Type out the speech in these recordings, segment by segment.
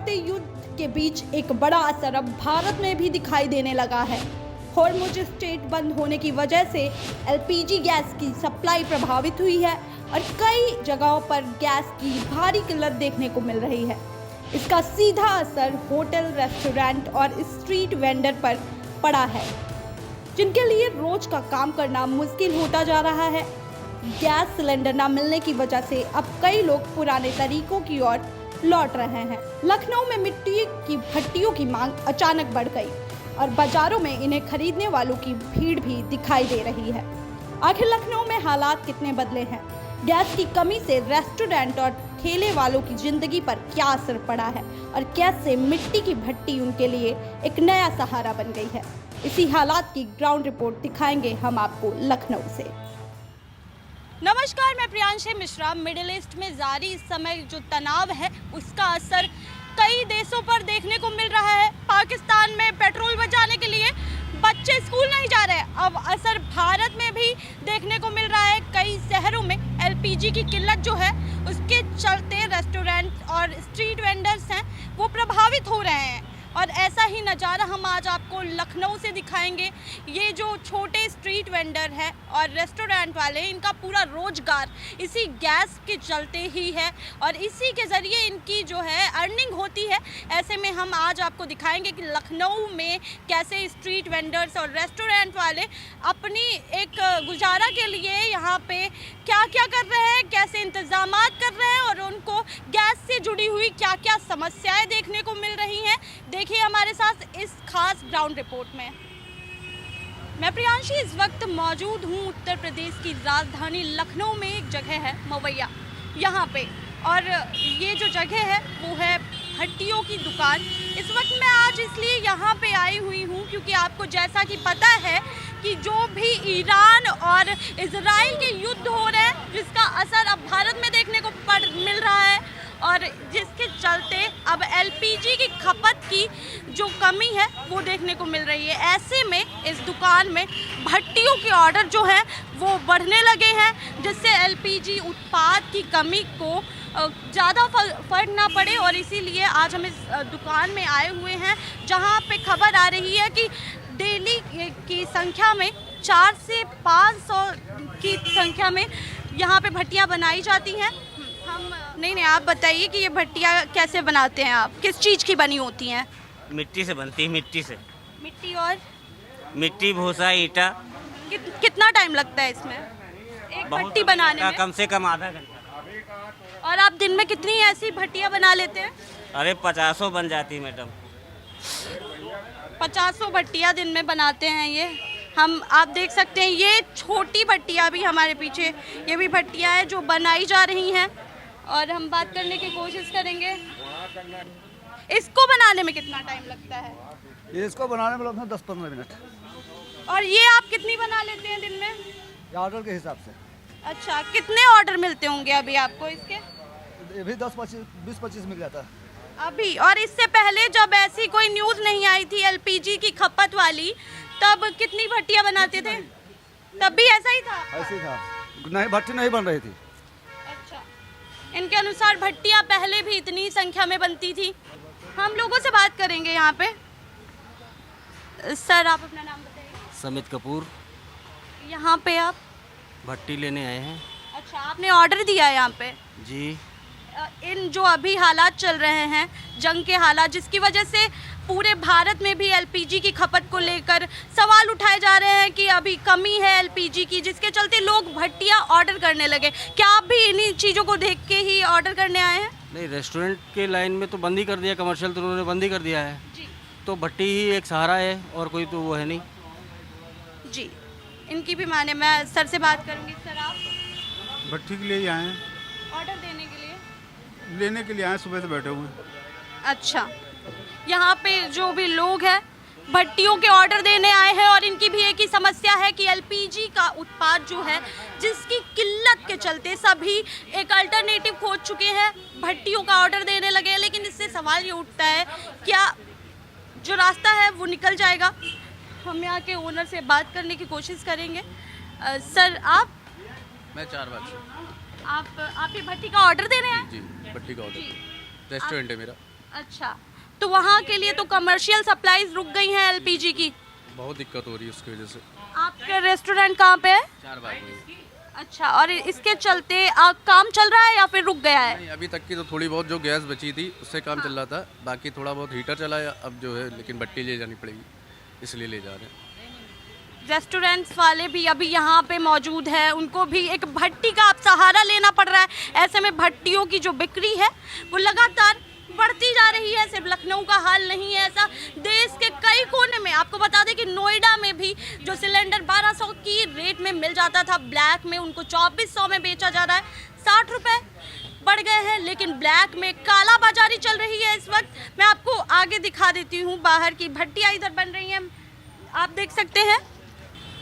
बढ़ते युद्ध के बीच एक बड़ा असर अब भारत में भी दिखाई देने लगा है। हॉर्मुज़ स्ट्रेट बंद होने की वजह से एलपीजी गैस की सप्लाई प्रभावित हुई है और कई जगहों पर गैस की भारी किल्लत देखने को मिल रही है। इसका सीधा असर होटल, रेस्टोरेंट और स्ट्रीट वेंडर पर पड़ा है, जिनके लिए रोज का काम करना मुश्किल होता जा रहा है। गैस सिलेंडर न मिलने की वजह से अब कई लोग पुराने तरीकों की ओर लौट रहे हैं। लखनऊ में मिट्टी की भट्टियों की मांग अचानक बढ़ गई और बाजारों में इन्हें खरीदने वालों की भीड़ भी दिखाई दे रही है। आखिर लखनऊ में हालात कितने बदले हैं? गैस की कमी से रेस्टोरेंट और ठेले वालों की जिंदगी पर क्या असर पड़ा है और कैसे मिट्टी की भट्टी उनके लिए एक नया सहारा बन गई है? इसी हालात की ग्राउंड रिपोर्ट दिखाएंगे हम आपको लखनऊ से। नमस्कार, मैं प्रियांशी मिश्रा। मिडिल ईस्ट में जारी इस समय जो तनाव है उसका असर कई देशों पर देखने को मिल रहा है। पाकिस्तान में पेट्रोल बचाने के लिए बच्चे स्कूल नहीं जा रहे। अब असर भारत में भी देखने को मिल रहा है। कई शहरों में एलपीजी की किल्लत जो है उसके चलते रेस्टोरेंट और स्ट्रीट वेंडर्स हैं वो प्रभावित हो रहे हैं। और ऐसा ही नज़ारा हम आज आपको लखनऊ से दिखाएंगे। ये जो छोटे स्ट्रीट वेंडर है और रेस्टोरेंट वाले, इनका पूरा रोजगार इसी गैस के चलते ही है और इसी के ज़रिए इनकी जो है अर्निंग होती है। ऐसे में हम आज आपको दिखाएंगे कि लखनऊ में कैसे स्ट्रीट वेंडर्स और रेस्टोरेंट वाले अपनी एक गुजारा के लिए यहाँ पे क्या क्या कर रहे हैं, कैसे इंतज़ामात कर रहे हैं और उनको गैस से जुड़ी हुई क्या क्या समस्याएँ देखने को मिल रही हैं। देखिए हमारे साथ इस खास ग्राउंड रिपोर्ट में। मैं प्रियांशी इस वक्त मौजूद हूँ उत्तर प्रदेश की राजधानी लखनऊ में। एक जगह है मवैया यहाँ पे, और ये जो जगह है वो है भट्टियों की दुकान। इस वक्त मैं आज इसलिए यहाँ पे आई हुई हूँ क्योंकि आपको जैसा कि पता है कि जो भी ईरान और इजराइल के युद्ध हो रहे हैं जिसका असर अब भारत में देखने को मिल रहा है और जिसके चलते अब एलपीजी की खपत की जो कमी है वो देखने को मिल रही है। ऐसे में इस दुकान में भट्टियों के ऑर्डर जो है वो बढ़ने लगे हैं, जिससे एलपीजी उत्पाद की कमी को ज़्यादा फर्क ना पड़े। और इसीलिए आज हम इस दुकान में आए हुए हैं जहां पे खबर आ रही है कि डेली की संख्या में 400 से 500 की संख्या में यहाँ पे भट्टियाँ बनाई जाती हैं। नहीं, आप बताइए कि ये भट्टियाँ कैसे बनाते हैं आप? किस चीज़ की बनी होती हैं? मिट्टी से बनती है। मिट्टी से। मिट्टी और मिट्टी, भूसा, ईटा। कितना टाइम लगता है इसमें एक भट्टी बनाने में? कम से कम आधा घंटा। और आप दिन में कितनी ऐसी भट्टियाँ बना लेते हैं? अरे 50 बन जाती है मैडम। 50 भट्टियाँ दिन में बनाते हैं ये हम। आप देख सकते हैं ये छोटी भट्टियाँ भी हमारे पीछे, ये भी भट्टियाँ हैं जो बनाई जा रही हैं और हम बात करने की कोशिश करेंगे। इसको बनाने में कितना टाइम लगता है? इसको बनाने में लगता है 10-15 मिनट। और ये आप कितनी बना लेते हैं दिन में? ऑर्डर के हिसाब से। अच्छा, कितने ऑर्डर मिलते होंगे अभी आपको इसके? ये भी 20-25 मिल जाता है अभी। और इससे पहले जब ऐसी कोई न्यूज़ नहीं आई थी एलपीजी की खपत वाली, तब कितनी भट्टियाँ बनाते थे? तब भी ऐसा ही था? ऐसे ही था, नहीं भट्टी नहीं बन रही थी। अच्छा, इनके अनुसार भट्टियाँ पहले भी इतनी संख्या में बनती थी। हम लोगों से बात करेंगे यहाँ पे। सर, आप अपना नाम बताइए। समित कपूर। यहाँ पे आप भट्टी लेने आए हैं। अच्छा, आपने ऑर्डर दिया है यहाँ पे? जी। इन जो अभी हालात चल रहे हैं, जंग के हालात, जिसकी वजह से पूरे भारत में भी एलपीजी की खपत को लेकर सवाल उठाए जा रहे हैं कि अभी कमी है एलपीजी की, जिसके चलते लोग भट्टियाँ ऑर्डर करने लगे। क्या आप भी इन्हीं चीज़ों को देख के ही ऑर्डर करने आए हैं? नहीं, रेस्टोरेंट के लाइन में तो बंद ही कर दिया, कमर्शियल तो उन्होंने बंद ही कर दिया है जी। तो भट्टी ही एक सहारा है और कोई तो वो है नहीं। जी, इनकी भी माने। मैं सर से बात करूँगी। सर, आप भट्टी के लिए ही आए हैं, ऑर्डर देने के लिए? लेने के लिए आए, सुबह से बैठे हुए। अच्छा, यहाँ पे जो भी लोग हैं भट्टियों के ऑर्डर देने आए हैं और इनकी भी एक ही समस्या है कि एलपीजी का उत्पाद जो है जिसकी किल्लत के चलते सभी एक अल्टरनेटिव खोज चुके हैं, भट्टियों का ऑर्डर देने लगे हैं। लेकिन इससे सवाल ये उठता है, क्या जो रास्ता है वो निकल जाएगा? हम यहाँ के ओनर से बात करने की कोशिश करेंगे। सर, आप? मैं 4 बार से। आप ये भट्टी का ऑर्डर दे रहे हैं? जी, भट्टी का ऑर्डर। रेस्टोरेंट है मेरा। अच्छा, तो वहाँ के लिए तो कमर्शियल सप्लाईज रुक गई हैं एलपीजी की। बहुत दिक्कत हो रही है उसकी वजह से। आपके रेस्टोरेंट कहाँ पे है? 4 बार में। अच्छा, और इसके चलते काम चल रहा है या फिर रुक गया है? नहीं, अभी तक की तो थोड़ी बहुत जो गैस बची थी उससे काम चल रहा था, बाकी थोड़ा बहुत हीटर चला है अब जो है, लेकिन भट्टी ले जानी पड़ेगी इसलिए ले जा रहे हैं। रेस्टोरेंट्स वाले भी अभी यहाँ पे मौजूद है, उनको भी एक भट्टी का अब सहारा लेना पड़ रहा है। ऐसे में भट्टियों की जो बिक्री है वो लगातार बढ़ती जा रही है। सिर्फ लखनऊ का हाल नहीं है ऐसा, देश के कई कोने में। आपको बता दें कि नोएडा में भी जो सिलेंडर 1200 की रेट में मिल जाता था ब्लैक में, उनको 2400 में बेचा जा रहा है। 60 रुपये बढ़ गए हैं, लेकिन ब्लैक में काला बाजारी चल रही है इस वक्त। मैं आपको आगे दिखा देती हूँ, बाहर की भट्टियाँ इधर बन रही हैं, आप देख सकते हैं।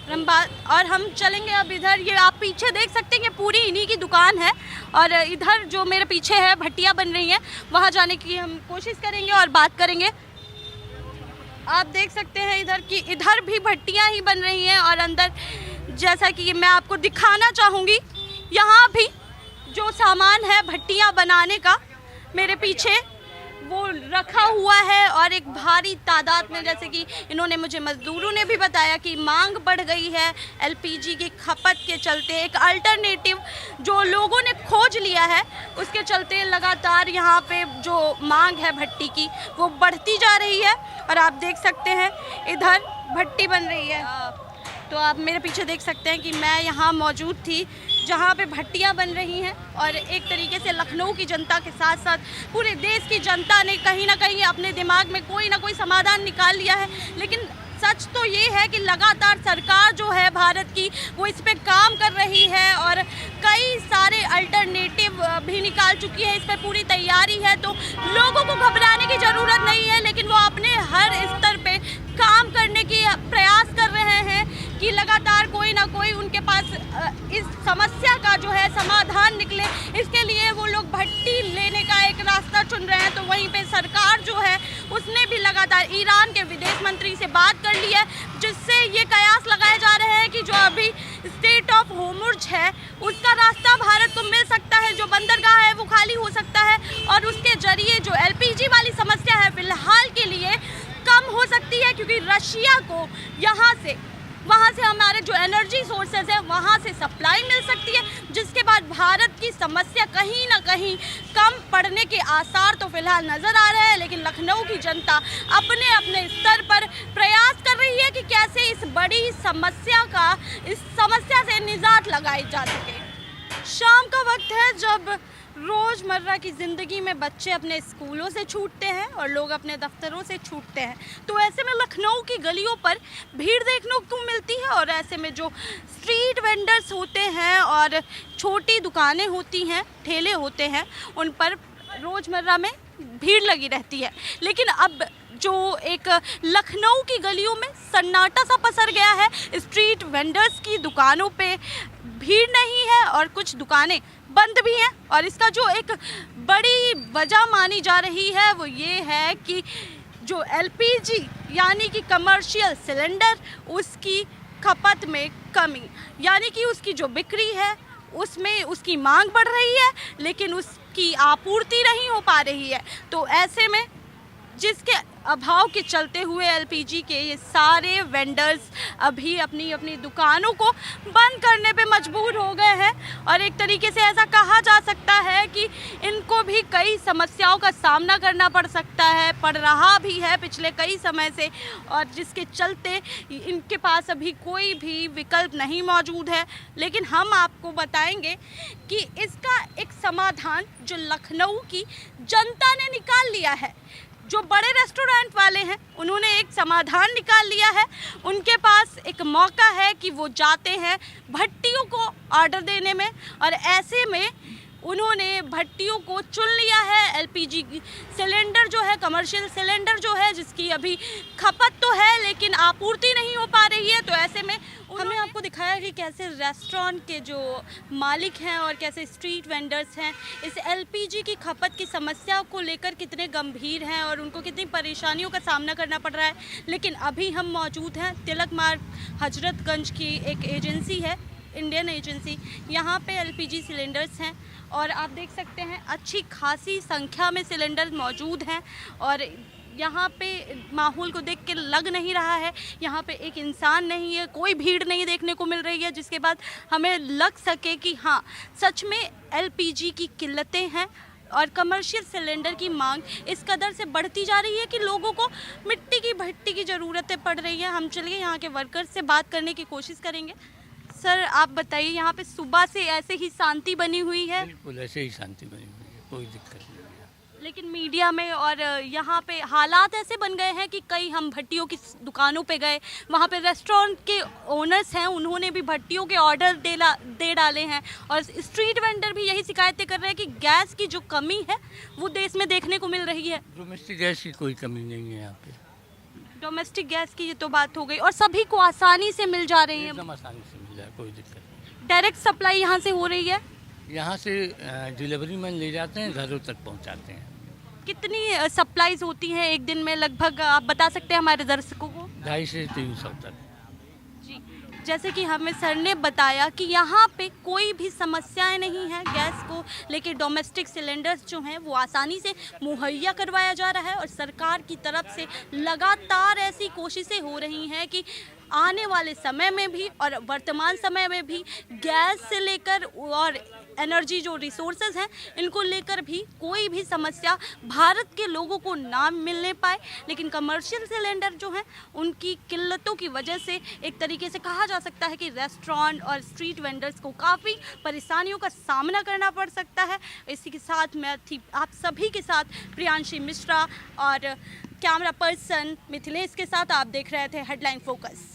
और हम चलेंगे अब इधर, ये आप पीछे देख सकते हैं कि पूरी इन्हीं की दुकान है। और इधर जो मेरे पीछे है भट्टियाँ बन रही हैं, वहाँ जाने की हम कोशिश करेंगे और बात करेंगे। आप देख सकते हैं इधर की, इधर भी भट्टियाँ ही बन रही हैं। और अंदर जैसा कि मैं आपको दिखाना चाहूँगी, यहाँ भी जो सामान है भट्टियाँ बनाने का मेरे पीछे वो रखा हुआ है। और एक भारी तादाद में, जैसे कि इन्होंने मुझे मजदूरों ने भी बताया कि मांग बढ़ गई है एलपीजी की खपत के चलते। एक अल्टरनेटिव जो लोगों ने खोज लिया है उसके चलते लगातार यहाँ पे जो मांग है भट्टी की वो बढ़ती जा रही है। और आप देख सकते हैं इधर भट्टी बन रही है, तो आप मेरे पीछे देख सकते हैं कि मैं यहाँ मौजूद थी जहाँ पे भट्टियाँ बन रही हैं। और एक तरीके से लखनऊ की जनता के साथ साथ पूरे देश की जनता ने कहीं ना कहीं अपने दिमाग में कोई ना कोई समाधान निकाल लिया है। लेकिन सच तो ये है कि लगातार सरकार जो है भारत की वो इस पे काम कर रही है और कई सारे अल्टरनेटिव भी निकाल चुकी है, इस पे पूरी तैयारी है। तो लोगों को घबराने की ज़रूरत नहीं है, लेकिन वो अपने हर स्तर पे काम करने की प्रयास कर रहे हैं कि लगातार कोई ना कोई उनके पास इस समस्या का जो है समाधान निकले। इसके लिए वो लोग भट्टी लेने का एक रास्ता चुन रहे हैं। तो वहीं पे सरकार जो है उसने भी लगातार ईरान के विदेश मंत्री से बात कर ली है, जिससे ये कयास लगाए जा रहे हैं कि जो अभी स्टेट ऑफ होर्मुज़ है उसका रास्ता भारत को मिल सकता है, जो बंदरगाह है वो खाली हो सकता है और उसके जरिए जो एलपीजी वाली समस्या है फिलहाल के लिए कम हो सकती है, क्योंकि रशिया को वहाँ से हमारे जो एनर्जी सोर्सेज है वहाँ से सप्लाई मिल सकती है, जिसके बाद भारत की समस्या कहीं ना कहीं कम पड़ने के आसार तो फिलहाल नज़र आ रहे हैं। लेकिन लखनऊ की जनता अपने अपने स्तर पर प्रयास कर रही है कि कैसे इस बड़ी समस्या से निजात लगाई जा सके। शाम का वक्त है जब रोज़मर्रा की ज़िंदगी में बच्चे अपने स्कूलों से छूटते हैं और लोग अपने दफ्तरों से छूटते हैं। तो ऐसे में लखनऊ की गलियों पर भीड़ देखने को मिलती है और ऐसे में जो स्ट्रीट वेंडर्स होते हैं और छोटी दुकानें होती हैं, ठेले होते हैं, उन पर रोज़मर्रा में भीड़ लगी रहती है। लेकिन अब जो एक लखनऊ की गलियों में सन्नाटा सा पसर गया है, स्ट्रीट वेंडर्स की दुकानों पे भीड़ नहीं है और कुछ दुकानें बंद भी हैं। और इसका जो एक बड़ी वजह मानी जा रही है वो ये है कि जो एलपीजी यानी कि कमर्शियल सिलेंडर, उसकी खपत में कमी, यानी कि उसकी जो बिक्री है उसमें उसकी मांग बढ़ रही है लेकिन उसकी आपूर्ति नहीं हो पा रही है। तो ऐसे में जिसके अभाव के चलते हुए एलपीजी के ये सारे वेंडर्स अभी अपनी अपनी दुकानों को बंद करने पे मजबूर हो गए हैं। और एक तरीके से ऐसा कहा जा सकता है कि इनको भी कई समस्याओं का सामना करना पड़ रहा भी है पिछले कई समय से, और जिसके चलते इनके पास अभी कोई भी विकल्प नहीं मौजूद है। लेकिन हम आपको बताएंगे कि इसका एक समाधान जो लखनऊ की जनता ने निकाल लिया है। जो बड़े रेस्टोरेंट वाले हैं उन्होंने एक समाधान निकाल लिया है, उनके पास एक मौका है कि वो जाते हैं भट्टियों को ऑर्डर देने में, और ऐसे में उन्होंने भट्टियों को चुन लिया है। एलपीजी सिलेंडर जो है, कमर्शियल सिलेंडर जो है, जिसकी अभी खपत तो है लेकिन आपूर्ति नहीं हो पा रही है। तो ऐसे में हमने आपको दिखाया कि कैसे रेस्टोरेंट के जो मालिक हैं और कैसे स्ट्रीट वेंडर्स हैं इस एलपीजी की खपत की समस्या को लेकर कितने गंभीर हैं और उनको कितनी परेशानियों का सामना करना पड़ रहा है। लेकिन अभी हम मौजूद हैं तिलक मार्ग हजरतगंज की एक एजेंसी है इंडियन एजेंसी। यहाँ पे एलपीजी सिलेंडर्स हैं और आप देख सकते हैं अच्छी खासी संख्या में सिलेंडर मौजूद हैं और यहाँ पे माहौल को देख के लग नहीं रहा है यहाँ पे एक इंसान नहीं है, कोई भीड़ नहीं देखने को मिल रही है, जिसके बाद हमें लग सके कि हाँ सच में एलपीजी की किल्लतें हैं और कमर्शियल सिलेंडर की मांग इस कदर से बढ़ती जा रही है कि लोगों को मिट्टी की भट्टी की ज़रूरतें पड़ रही है। हम चलिए यहाँ के वर्कर्स से बात करने की कोशिश करेंगे। सर आप बताइए, यहाँ पे सुबह से ऐसे ही शांति बनी हुई है? बिल्कुल ऐसे ही शांति बनी हुई है, कोई दिक्कत नहीं है। लेकिन मीडिया में और यहाँ पे हालात ऐसे बन गए हैं कि कई हम भट्टियों की दुकानों पे गए, वहाँ पे रेस्टोरेंट के ओनर्स हैं, उन्होंने भी भट्टियों के ऑर्डर दे डाले हैं और स्ट्रीट वेंडर भी यही शिकायतें कर रहे हैं कि गैस की जो कमी है वो देश में देखने को मिल रही है। डोमेस्टिक गैस की कोई कमी नहीं है यहाँ पे। डोमेस्टिक गैस की ये तो बात हो गई और सभी को आसानी से मिल जा रही है, एकदम आसानी से मिल जाए, कोई दिक्कत नहीं। डायरेक्ट सप्लाई यहाँ से हो रही है? यहाँ से डिलीवरी मैन ले जाते हैं, घरों तक पहुँचाते हैं। कितनी सप्लाईज होती हैं एक दिन में लगभग, आप बता सकते हैं हमारे दर्शकों को? 250 से 300 तक। जी, जैसे कि हमें सर ने बताया कि यहाँ पे कोई भी समस्याएं नहीं है गैस को लेके, डोमेस्टिक सिलेंडर्स जो हैं वो आसानी से मुहैया करवाया जा रहा है और सरकार की तरफ से लगातार ऐसी कोशिशें हो रही हैं कि आने वाले समय में भी और वर्तमान समय में भी गैस से लेकर और एनर्जी जो रिसोर्सेज हैं इनको लेकर भी कोई भी समस्या भारत के लोगों को ना मिलने पाए। लेकिन कमर्शियल सिलेंडर जो हैं उनकी किल्लतों की वजह से एक तरीके से कहा जा सकता है कि रेस्टोरेंट और स्ट्रीट वेंडर्स को काफ़ी परेशानियों का सामना करना पड़ सकता है। इसी के साथ मैं थी आप सभी के साथ प्रियांशी मिश्रा और कैमरा पर्सन मिथिलेश के साथ। आप देख रहे थे हेडलाइन फोकस।